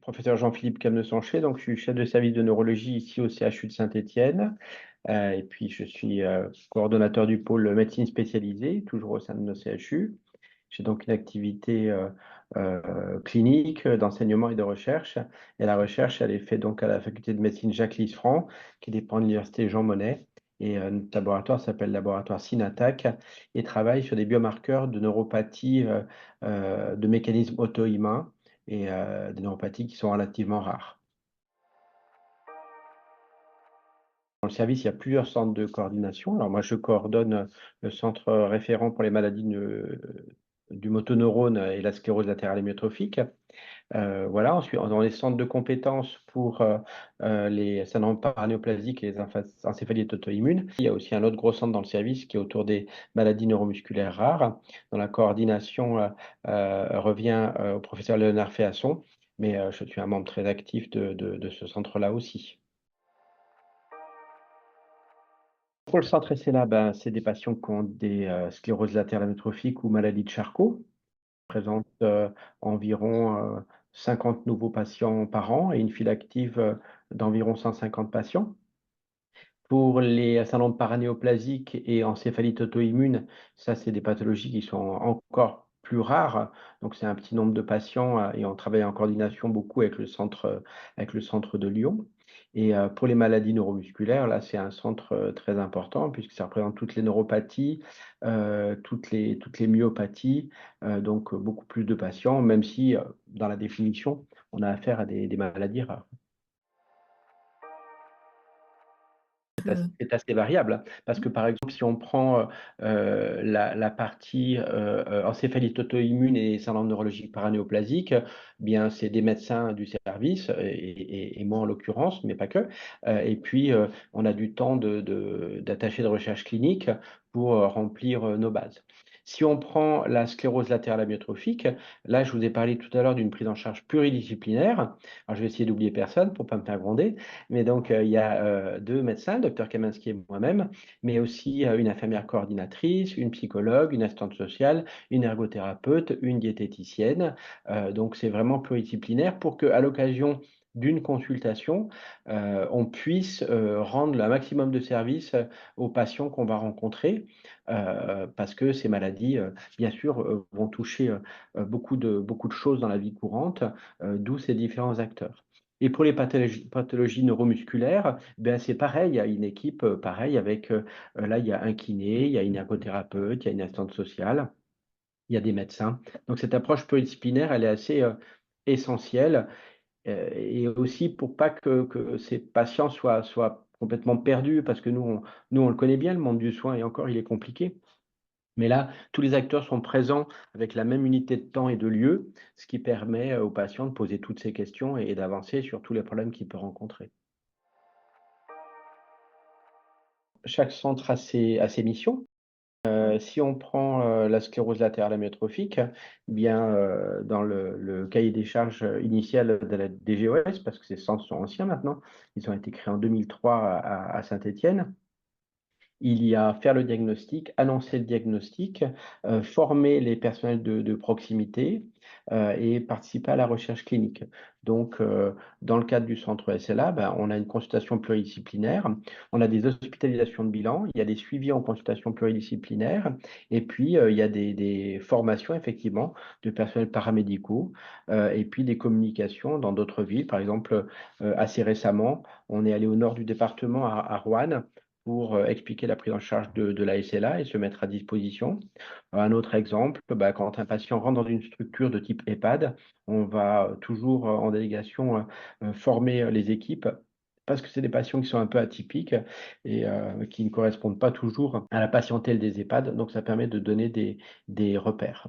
professeur Jean-Philippe Camnesanché, donc je suis chef de service de neurologie ici au CHU de Saint-Étienne. Et puis je suis coordonnateur du pôle médecine spécialisée, toujours au sein de nos CHU. J'ai donc une activité clinique, d'enseignement et de recherche. Et la recherche, elle est faite donc à la faculté de médecine Jacques Lisfranc, qui dépend de l'université Jean Monnet. Et notre laboratoire s'appelle laboratoire Synatac et travaille sur des biomarqueurs de neuropathie, de mécanismes auto-immuns et des neuropathies qui sont relativement rares. Dans le service, il y a plusieurs centres de coordination. Alors moi, je coordonne le centre référent pour les maladies du motoneurone et la sclérose latérale amyotrophique. Voilà, ensuite, on a les centres de compétences pour les syndromes paranéoplasiques et les encéphalite auto-immunes. Il y a aussi un autre gros centre dans le service qui est autour des maladies neuromusculaires rares, dont la coordination revient au professeur Léonard Féasson, mais je suis un membre très actif de ce centre-là aussi. Pour le centre SLA, ben, c'est des patients qui ont des scléroses latérales amyotrophiques ou maladies de Charcot. Présente environ 50 nouveaux patients par an et une file active d'environ 150 patients. Pour les syndromes paranéoplasiques et encéphalite auto-immune, ça, c'est des pathologies qui sont encore plus rares. Donc, c'est un petit nombre de patients et on travaille en coordination beaucoup avec le centre de Lyon. Et pour les maladies neuromusculaires, là, c'est un centre très important puisque ça représente toutes les neuropathies, toutes les myopathies, donc beaucoup plus de patients, même si dans la définition, on a affaire à des maladies rares. C'est assez variable, hein, parce que par exemple, si on prend la partie encéphalite auto-immune et syndrome neurologique paranéoplasique, bien c'est des médecins du service et moi en l'occurrence, mais pas que. Et puis on a du temps d'attaché de recherche clinique pour remplir nos bases. Si on prend la sclérose latérale amyotrophique, là je vous ai parlé tout à l'heure d'une prise en charge pluridisciplinaire. Alors je vais essayer d'oublier personne pour pas me faire gronder. Mais donc, il y a deux médecins, le docteur Kaminski et moi-même, mais aussi une infirmière coordinatrice, une psychologue, une assistante sociale, une ergothérapeute, une diététicienne. Donc, c'est vraiment pluridisciplinaire pour qu'à l'occasion d'une consultation, on puisse rendre le maximum de services aux patients qu'on va rencontrer, parce que ces maladies, bien sûr, vont toucher beaucoup de choses dans la vie courante, d'où ces différents acteurs. Et pour les pathologies neuromusculaires, ben c'est pareil, il y a une équipe pareil avec, là, il y a un kiné, il y a une ergothérapeute, il y a une assistante sociale, il y a des médecins. Donc cette approche pluridisciplinaire, elle est assez essentielle et aussi pour pas que ces patients soient complètement perdus, parce que nous, on le connaît bien, le monde du soin, et encore, il est compliqué. Mais là, tous les acteurs sont présents avec la même unité de temps et de lieu, ce qui permet aux patients de poser toutes ces questions et d'avancer sur tous les problèmes qu'ils peuvent rencontrer. Chaque centre a ses missions. Si on prend la sclérose latérale amyotrophique, bien dans le cahier des charges initial de la DGOS, parce que ces centres sont anciens maintenant, ils ont été créés en 2003 à Saint-Étienne. Il y a faire le diagnostic, annoncer le diagnostic, former les personnels de proximité et participer à la recherche clinique. Donc, dans le cadre du centre SLA, ben, on a une consultation pluridisciplinaire, on a des hospitalisations de bilan, il y a des suivis en consultation pluridisciplinaire, et puis il y a des formations effectivement de personnels paramédicaux, et puis des communications dans d'autres villes. Par exemple, assez récemment, on est allé au nord du département à Roanne pour expliquer la prise en charge de la SLA et se mettre à disposition. Un autre exemple, bah, quand un patient rentre dans une structure de type EHPAD, on va toujours en délégation former les équipes parce que c'est des patients qui sont un peu atypiques et qui ne correspondent pas toujours à la patientèle des EHPAD. Donc, ça permet de donner des repères.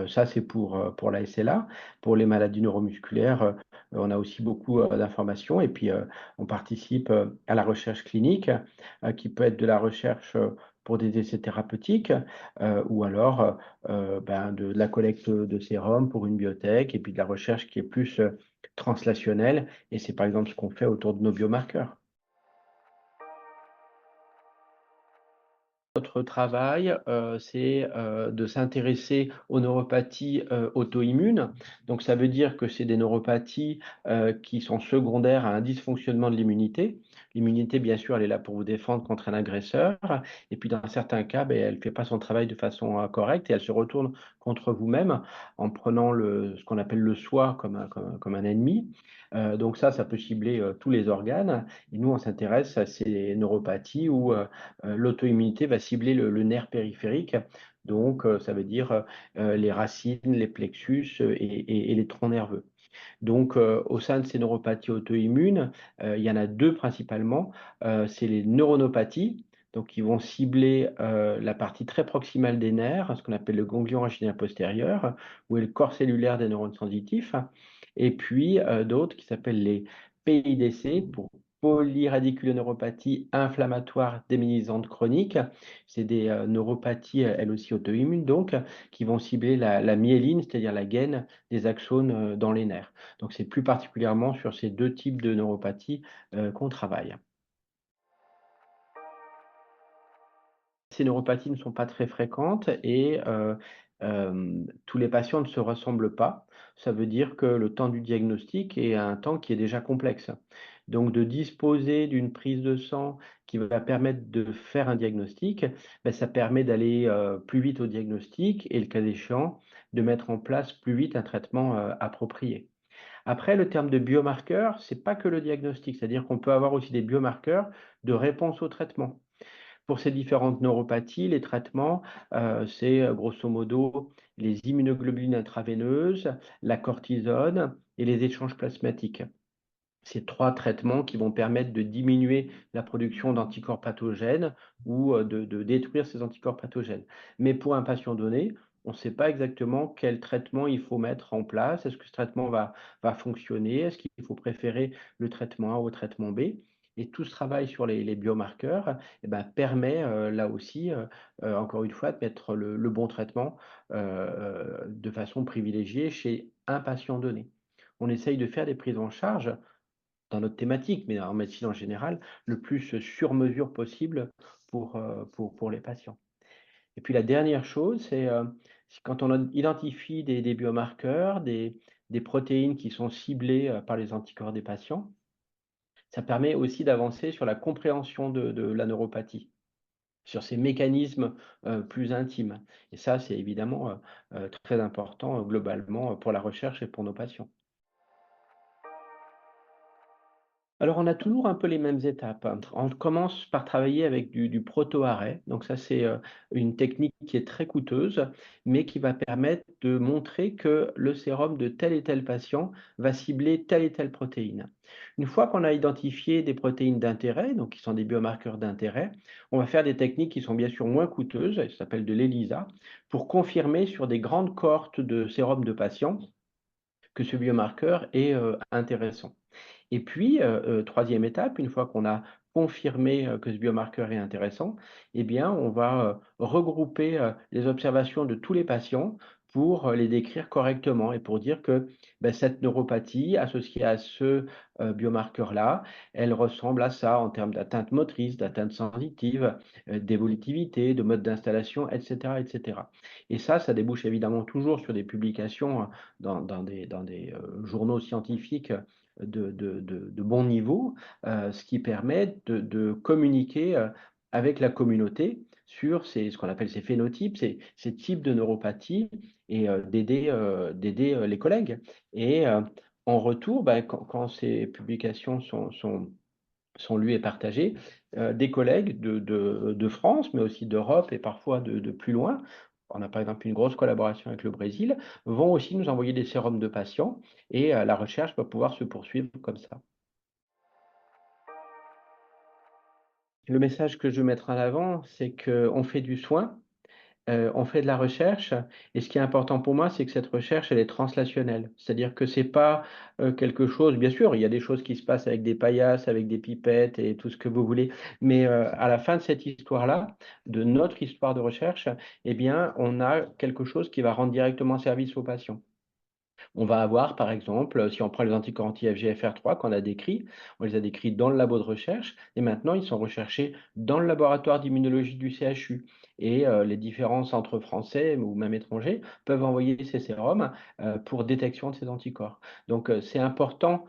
Ça, c'est pour la SLA. Pour les maladies neuromusculaires, on a aussi beaucoup d'informations et puis on participe à la recherche clinique qui peut être de la recherche pour des essais thérapeutiques ou alors ben, de la collecte de sérum pour une biotech et puis de la recherche qui est plus translationnelle. Et c'est par exemple ce qu'on fait autour de nos biomarqueurs. Notre travail, c'est de s'intéresser aux neuropathies auto-immunes. Donc, ça veut dire que c'est des neuropathies qui sont secondaires à un dysfonctionnement de l'immunité. L'immunité, bien sûr, elle est là pour vous défendre contre un agresseur. Et puis, dans certains cas, ben, elle ne fait pas son travail de façon correcte et elle se retourne contre vous-même en prenant ce qu'on appelle le soi comme un ennemi. Donc, ça peut cibler tous les organes. Et nous, on s'intéresse à ces neuropathies où l'auto-immunité va cibler le nerf périphérique. Donc, ça veut dire les racines, les plexus et les troncs nerveux. Donc, au sein de ces neuropathies auto-immunes, il y en a deux principalement. C'est les neuronopathies, donc qui vont cibler la partie très proximale des nerfs, ce qu'on appelle le ganglion rachidien postérieur, où est le corps cellulaire des neurones sensitifs. Et puis d'autres qui s'appellent les PIDC, pour polyradiculoneuropathie inflammatoire démyélisante chronique. C'est des neuropathies, elles aussi auto-immunes, donc, qui vont cibler la myéline, c'est-à-dire la gaine des axones dans les nerfs. Donc, c'est plus particulièrement sur ces deux types de neuropathie qu'on travaille. Ces neuropathies ne sont pas très fréquentes et tous les patients ne se ressemblent pas. Ça veut dire que le temps du diagnostic est un temps qui est déjà complexe. Donc, de disposer d'une prise de sang qui va permettre de faire un diagnostic, ben, ça permet d'aller plus vite au diagnostic et, le cas échéant, de mettre en place plus vite un traitement approprié. Après, le terme de biomarqueur, c'est pas que le diagnostic, c'est-à-dire qu'on peut avoir aussi des biomarqueurs de réponse au traitement. Pour ces différentes neuropathies, les traitements, c'est grosso modo les immunoglobulines intraveineuses, la cortisone et les échanges plasmatiques. Ces trois traitements qui vont permettre de diminuer la production d'anticorps pathogènes ou de détruire ces anticorps pathogènes. Mais pour un patient donné, on ne sait pas exactement quel traitement il faut mettre en place. Est-ce que ce traitement va fonctionner? Est-ce qu'il faut préférer le traitement A au traitement B? Et tout ce travail sur les biomarqueurs eh ben, permet là aussi, encore une fois, de mettre le bon traitement de façon privilégiée chez un patient donné. On essaye de faire des prises en charge dans notre thématique, mais en médecine en général, le plus sur mesure possible pour les patients. Et puis la dernière chose, c'est quand on identifie des biomarqueurs, des protéines qui sont ciblées par les anticorps des patients, ça permet aussi d'avancer sur la compréhension de la neuropathie, sur ces mécanismes plus intimes. Et ça, c'est évidemment très important globalement pour la recherche et pour nos patients. Alors, on a toujours un peu les mêmes étapes, hein. On commence par travailler avec du proto-arrêt. Donc ça, c'est, une technique qui est très coûteuse, mais qui va permettre de montrer que le sérum de tel et tel patient va cibler telle et telle protéine. Une fois qu'on a identifié des protéines d'intérêt, donc qui sont des biomarqueurs d'intérêt, on va faire des techniques qui sont bien sûr moins coûteuses, ça s'appelle de l'ELISA, pour confirmer sur des grandes cohortes de sérum de patients que ce biomarqueur est, intéressant. Et puis, 3e étape, une fois qu'on a confirmé, que ce biomarqueur est intéressant, eh bien, on va, regrouper, les observations de tous les patients pour, les décrire correctement et pour dire que, bah, cette neuropathie associée à ce, biomarqueur-là, elle ressemble à ça en termes d'atteinte motrice, d'atteinte sensitive, d'évolutivité, de mode d'installation et cetera et cetera. Et ça débouche évidemment toujours sur des publications, dans des journaux scientifiques, de bon niveau, ce qui permet de communiquer avec la communauté sur ce qu'on appelle ces phénotypes, ces types de neuropathie et d'aider les collègues. Et en retour, bah, quand ces publications sont lues et partagées, des collègues de France, mais aussi d'Europe et parfois de plus loin, on a par exemple une grosse collaboration avec le Brésil, vont aussi nous envoyer des sérums de patients et la recherche va pouvoir se poursuivre comme ça. Le message que je veux mettre en avant, c'est qu'on fait du soin, on fait de la recherche et ce qui est important pour moi, c'est que cette recherche, elle est translationnelle. C'est-à-dire que c'est pas, quelque chose bien sûr, il y a des choses qui se passent avec des paillasses, avec des pipettes et tout ce que vous voulez, mais à la fin de cette histoire-là, de notre histoire de recherche, eh bien, on a quelque chose qui va rendre directement service aux patients. On va avoir, par exemple, si on prend les anticorps anti-FGFR3 qu'on a décrits, on les a décrits dans le labo de recherche et maintenant ils sont recherchés dans le laboratoire d'immunologie du CHU et les différents centres français ou même étrangers peuvent envoyer ces sérums, pour détection de ces anticorps. Donc c'est important,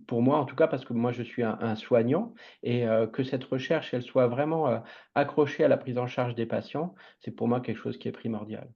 pour moi en tout cas parce que moi je suis un soignant et que cette recherche elle soit vraiment, accrochée à la prise en charge des patients, c'est pour moi quelque chose qui est primordial.